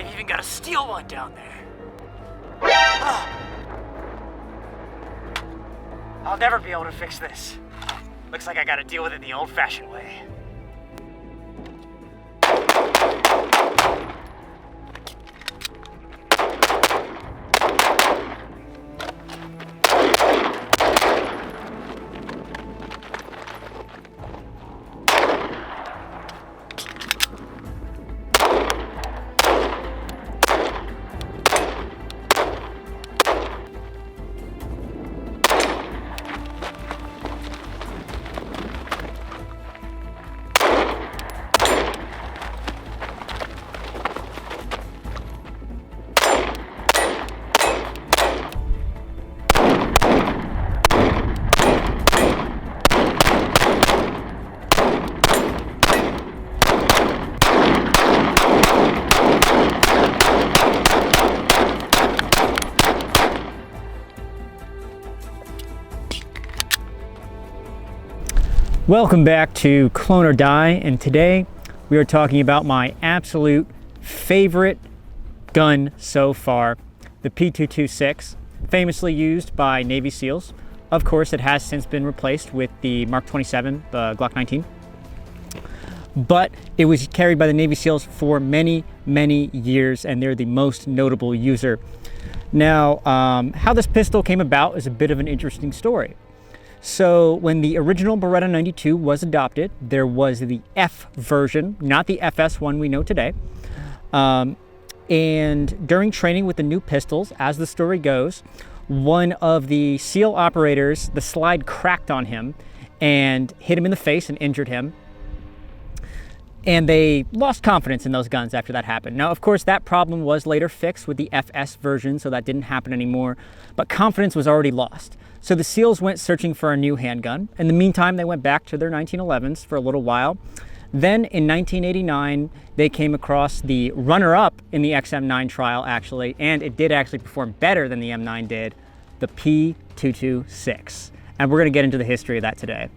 They've even got a steel one down there. I'll never be able to fix this. Looks like I gotta deal with it the old-fashioned way. Welcome back to Clone or Die, and today we are talking about my absolute favorite gun so far, the P226, famously used by Navy SEALs. Of course, it has since been replaced with the Mark 27, the Glock 19, but it was carried by the Navy SEALs for many, many years, and they're the most notable user. Now, how this pistol came about is a bit of an interesting story. So when the original Beretta 92 was adopted, there was the F version, not the FS one we know today. And during training with the new pistols, as the story goes, one of the SEAL operators, the slide cracked on him and hit him in the face and injured him. And they lost confidence in those guns after that happened. Now, of course, that problem was later fixed with the FS version, so that didn't happen anymore, but confidence was already lost. So the SEALs went searching for a new handgun. In the meantime, they went back to their 1911s for a little while. Then in 1989, they came across the runner-up in the XM9 trial, actually, and it did actually perform better than the M9 did, the P226. And we're gonna get into the history of that today.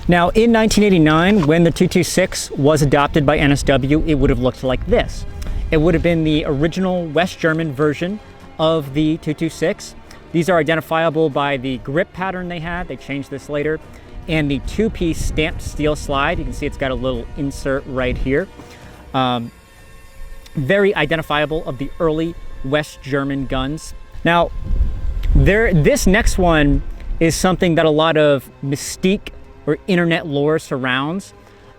Now, in 1989, when the 226 was adopted by NSW, it would have looked like this. It would have been the original West German version of the 226. These are identifiable by the grip pattern they had. They changed this later. And the two-piece stamped steel slide. You can see it's got a little insert right here. Very identifiable of the early West German guns. Now, this next one is something that a lot of mystique or internet lore surrounds.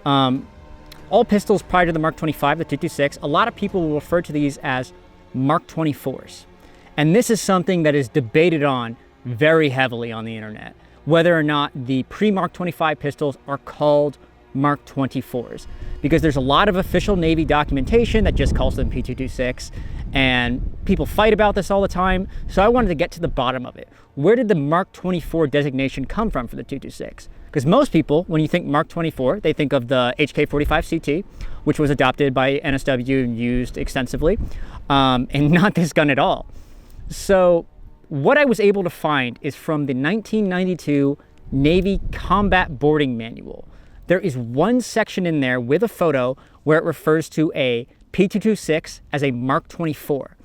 All pistols prior to the Mark 25, the 226, a lot of people will refer to these as Mark 24s. And this is something that is debated on very heavily on the internet, whether or not the pre-Mark 25 pistols are called Mark 24s, because there's a lot of official Navy documentation that just calls them P226, and people fight about this all the time. So I wanted to get to the bottom of it. Where did the Mark 24 designation come from for the 226? Because most people, when you think Mark 24, they think of the HK45 CT, which was adopted by NSW and used extensively, and not this gun at all. So what I was able to find is from the 1992 Navy Combat Boarding Manual. There is one section in there with a photo where it refers to a P226 as a Mark 24.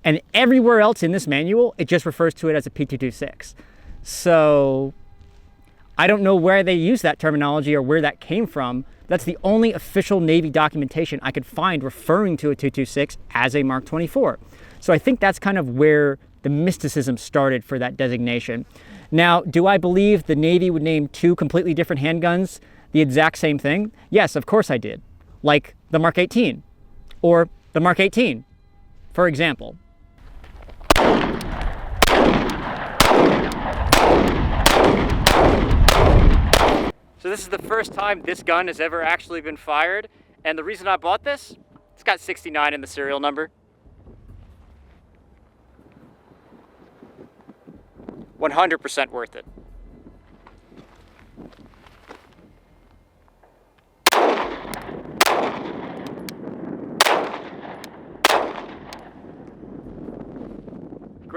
And everywhere else in this manual, it just refers to it as a P226. So I don't know where they use that terminology or where that came from. That's the only official Navy documentation I could find referring to a 226 as a Mark 24. So I think that's kind of where the mysticism started for that designation. Now, do I believe the Navy would name two completely different handguns the exact same thing? Yes, of course I did. Like the Mark 18 or the Mark 18, for example. So this is the first time this gun has ever actually been fired. And the reason I bought this, it's got 69 in the serial number. 100% worth it.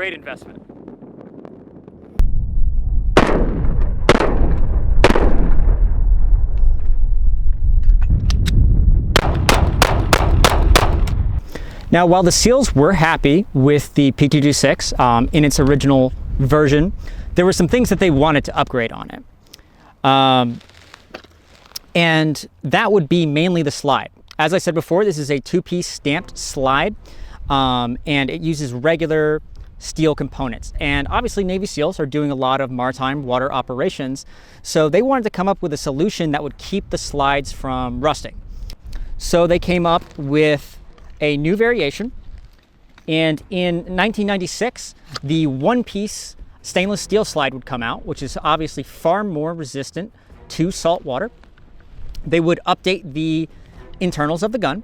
great investment. Now, while the Seals were happy with the P226 in its original version, there were some things that they wanted to upgrade on it. And that would be mainly the slide. As I said before, this is a two-piece stamped slide, and it uses regular steel components. And obviously Navy SEALs are doing a lot of maritime water operations, so they wanted to come up with a solution that would keep the slides from rusting. So they came up with a new variation, and in 1996, the one-piece stainless steel slide would come out, which is obviously far more resistant to salt water. They would update the internals of the gun,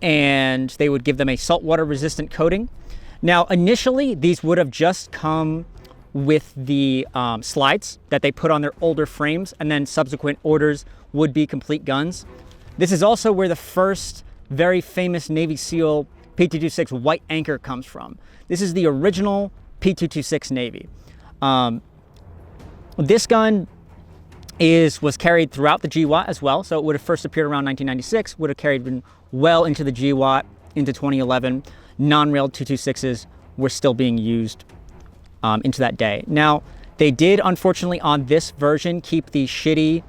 and they would give them a saltwater resistant coating. Now, initially, these would have just come with the slides that they put on their older frames, and then subsequent orders would be complete guns. This is also where the first very famous Navy SEAL P226 white anchor comes from. This is the original P226 Navy. This gun was carried throughout the GWAT as well, so it would have first appeared around 1996, would have carried well into the GWAT into 2011. Non-railed 226s were still being used into that day. Now, they did, unfortunately, on this version, keep the shitty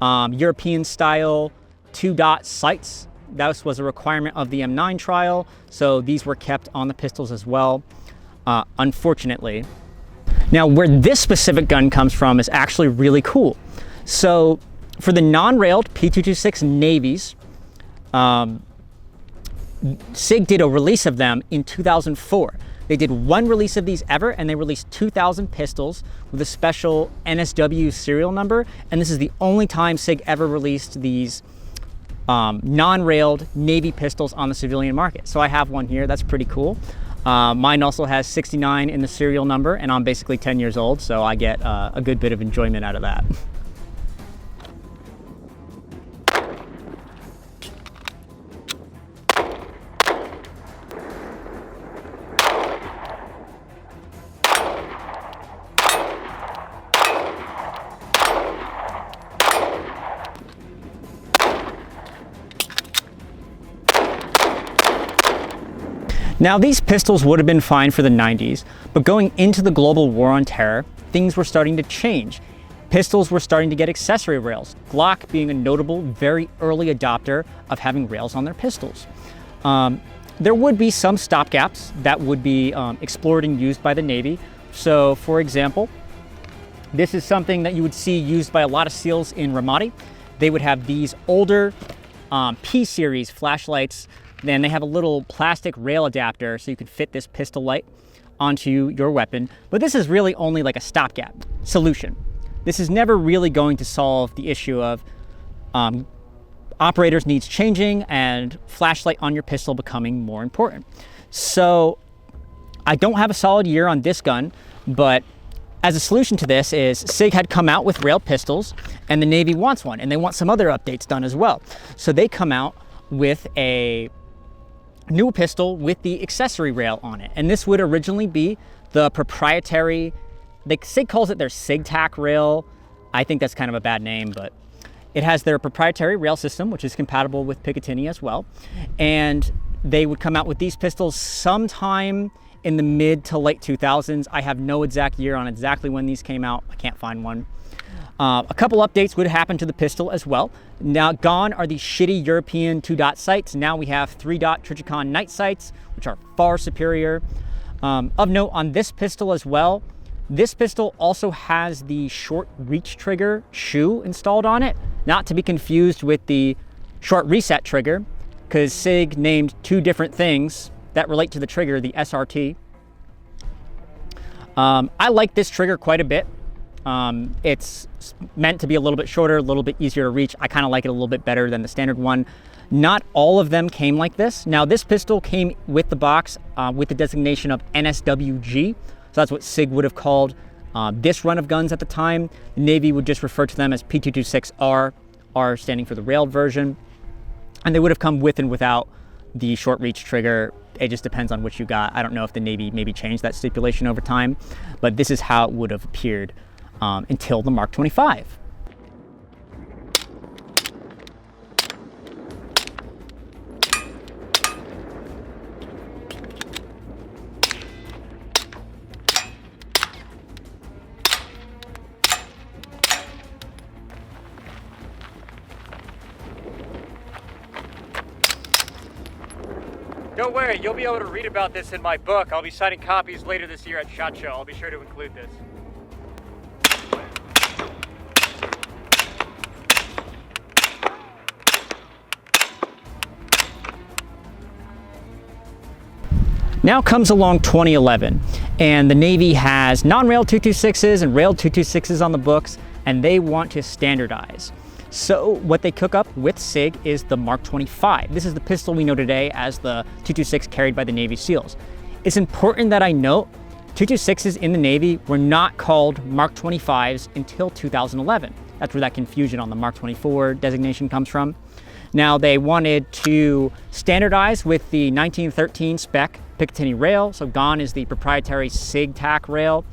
European-style 2-dot sights. That was a requirement of the M9 trial, so these were kept on the pistols as well, unfortunately. Now, where this specific gun comes from is actually really cool. So, for the non-railed P226 Navies, SIG did a release of them in 2004. They did one release of these ever, and they released 2,000 pistols with a special NSW serial number, and this is the only time SIG ever released these non-railed Navy pistols on the civilian market. So I have one here, that's pretty cool. Mine also has 69 in the serial number, and I'm basically 10 years old, so I get a good bit of enjoyment out of that. Now, these pistols would have been fine for the 90s, but going into the global war on terror, things were starting to change. Pistols were starting to get accessory rails, Glock being a notable, very early adopter of having rails on their pistols. There would be some stopgaps that would be explored and used by the Navy. So, for example, this is something that you would see used by a lot of SEALs in Ramadi. They would have these older P-series flashlights. Then they have a little plastic rail adapter so you can fit this pistol light onto your weapon. But this is really only like a stopgap solution. This is never really going to solve the issue of operators' needs changing and flashlight on your pistol becoming more important. So I don't have a solid year on this gun, but as a solution to this is SIG had come out with rail pistols, and the Navy wants one, and they want some other updates done as well. So they come out with a new pistol with the accessory rail on it. And this would originally be the proprietary, SIG calls it their SIG-TAC rail. I think that's kind of a bad name, but it has their proprietary rail system, which is compatible with Picatinny as well. And they would come out with these pistols sometime in the mid to late 2000s. I have no exact year on exactly when these came out. I can't find one. A couple updates would happen to the pistol as well. Now, gone are the shitty European 2-dot sights. Now we have 3-dot Trijicon night sights, which are far superior. Of note on this pistol as well, this pistol also has the short reach trigger shoe installed on it, not to be confused with the short reset trigger, because SIG named two different things that relate to the trigger, the SRT. I like this trigger quite a bit. It's meant to be a little bit shorter, a little bit easier to reach. I kind of like it a little bit better than the standard one. Not all of them came like this. Now, this pistol came with the box with the designation of NSWG. So that's what SIG would have called this run of guns at the time. The Navy would just refer to them as P226R, R standing for the railed version. And they would have come with and without the short reach trigger It just depends on what you got. I don't know if the Navy maybe changed that stipulation over time, but this is how it would have appeared until the Mark 25. Don't worry, you'll be able to read about this in my book. I'll be signing copies later this year at SHOT Show. I'll be sure to include this. Now comes along 2011, and the Navy has non-rail 226s and rail 226s on the books, and they want to standardize. So what they cook up with SIG is the Mark 25. This is the pistol we know today as the 226 carried by the Navy SEALs. It's important that I note 226s in the Navy were not called Mark 25s until 2011. That's where that confusion on the Mark 24 designation comes from. Now they wanted to standardize with the 1913 spec Picatinny rail. So gone is the proprietary SIG tack rail.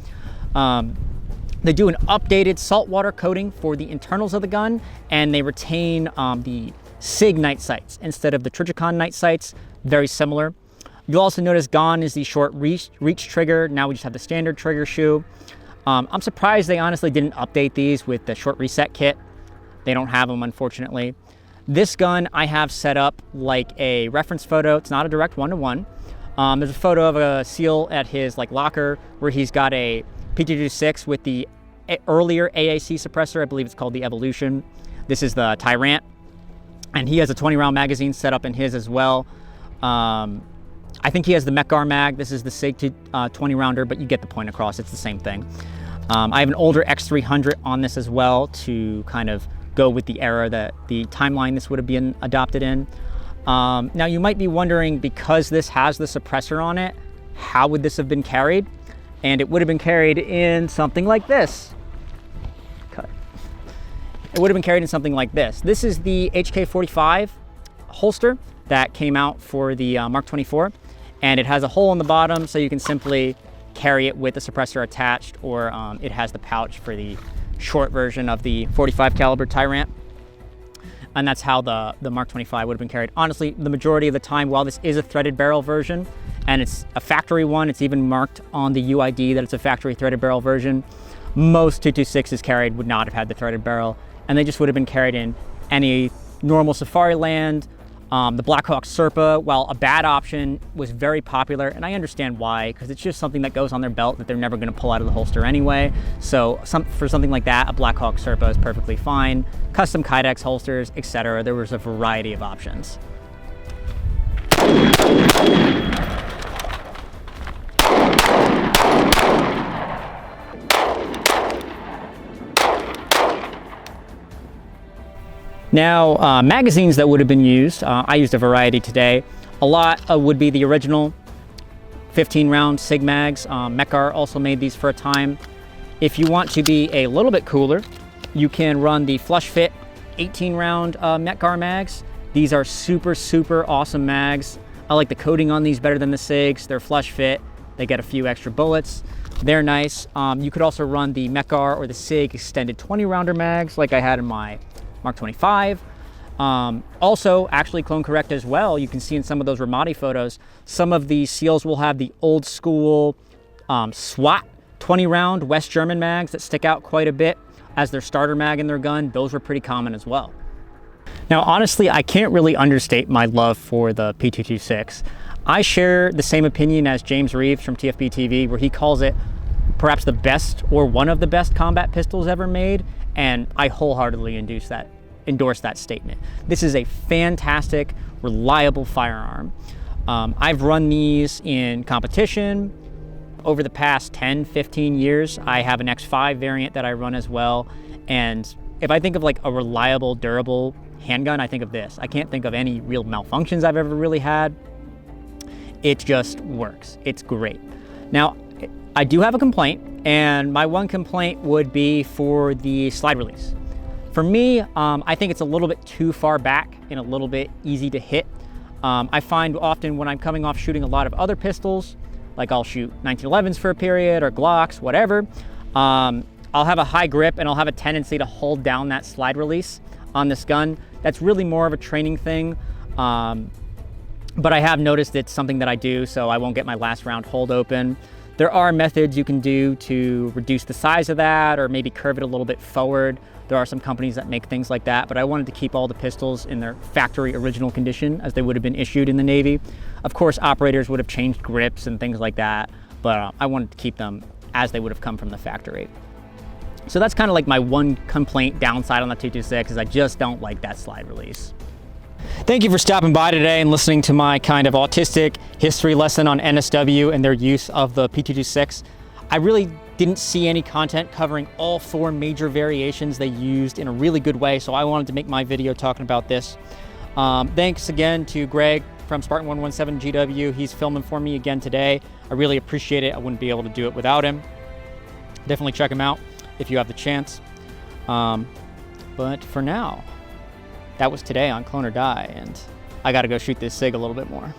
They do an updated saltwater coating for the internals of the gun, and they retain the SIG night sights instead of the Trijicon night sights, very similar. You'll also notice gone is the short reach trigger. Now we just have the standard trigger shoe. I'm surprised they honestly didn't update these with the short reset kit. They don't have them, unfortunately. This gun I have set up like a reference photo. It's not a direct one-to-one. There's a photo of a SEAL at his locker where he's got a P226 with the earlier AAC suppressor. I believe it's called the Evolution. This is the Tyrant, and he has a 20-round magazine set up in his as well. I think he has the Mekar mag. This is the SIG 20-rounder, but you get the point across. It's the same thing. I have an older X300 on this as well to kind of go with the era that the timeline this would have been adopted in. Now you might be wondering, because this has the suppressor on it, how would this have been carried? And it would have been carried in something like this. Cut. It would have been carried in something like this. This is the HK45 holster that came out for the Mark 24, and it has a hole in the bottom so you can simply carry it with the suppressor attached, or it has the pouch for the short version of the 45 caliber Tyrant. And that's how the Mark 25 would have been carried. Honestly, the majority of the time, while this is a threaded barrel version, and it's a factory one, it's even marked on the UID that it's a factory threaded barrel version, most 226s carried would not have had the threaded barrel, and they just would have been carried in any normal Safari Land. The Blackhawk Serpa, while a bad option, was very popular, and I understand why, because it's just something that goes on their belt that they're never going to pull out of the holster anyway. So for something like that, a Blackhawk Serpa is perfectly fine. Custom Kydex holsters, etc. There was a variety of options. Now, magazines that would have been used, I used a variety today. A lot would be the original 15-round SIG mags. Mekar also made these for a time. If you want to be a little bit cooler, you can run the flush fit 18-round Mekar mags. These are super, super awesome mags. I like the coating on these better than the SIGs. They're flush fit. They get a few extra bullets. They're nice. You could also run the Mekar or the SIG extended 20-rounder mags like I had in my Mark 25. Also, actually clone correct as well. You can see in some of those Ramadi photos, some of the SEALs will have the old school SWAT 20-round West German mags that stick out quite a bit as their starter mag in their gun. Those were pretty common as well. Now, honestly, I can't really understate my love for the P226. I share the same opinion as James Reeves from TFB TV, where he calls it perhaps the best or one of the best combat pistols ever made, and I wholeheartedly endorse that statement. This is a fantastic, reliable firearm. I've run these in competition over the past 10, 15 years. I have an X5 variant that I run as well, and if I think of like a reliable, durable handgun, I think of this. I can't think of any real malfunctions I've ever really had. It just works. It's great. Now, I do have a complaint, and my one complaint would be for the slide release. For me, I think it's a little bit too far back and a little bit easy to hit. I find often when I'm coming off shooting a lot of other pistols, like I'll shoot 1911s for a period or Glocks, whatever, I'll have a high grip and I'll have a tendency to hold down that slide release on this gun. That's really more of a training thing. But I have noticed it's something that I do, so I won't get my last round hold open. There are methods you can do to reduce the size of that or maybe curve it a little bit forward. There are some companies that make things like that, but I wanted to keep all the pistols in their factory original condition as they would have been issued in the Navy. Of course, operators would have changed grips and things like that, but I wanted to keep them as they would have come from the factory. So that's kind of like my one complaint downside on the 226 is I just don't like that slide release. Thank you for stopping by today and listening to my kind of autistic history lesson on NSW and their use of the P226. I really didn't see any content covering all 4 major variations they used in a really good way, so I wanted to make my video talking about this. Thanks again to Greg from Spartan 117 GW. He's filming for me again today. I really appreciate it. I wouldn't be able to do it without him. Definitely check him out if you have the chance. But for now, that was today on Clone or Die, and I gotta go shoot this SIG a little bit more.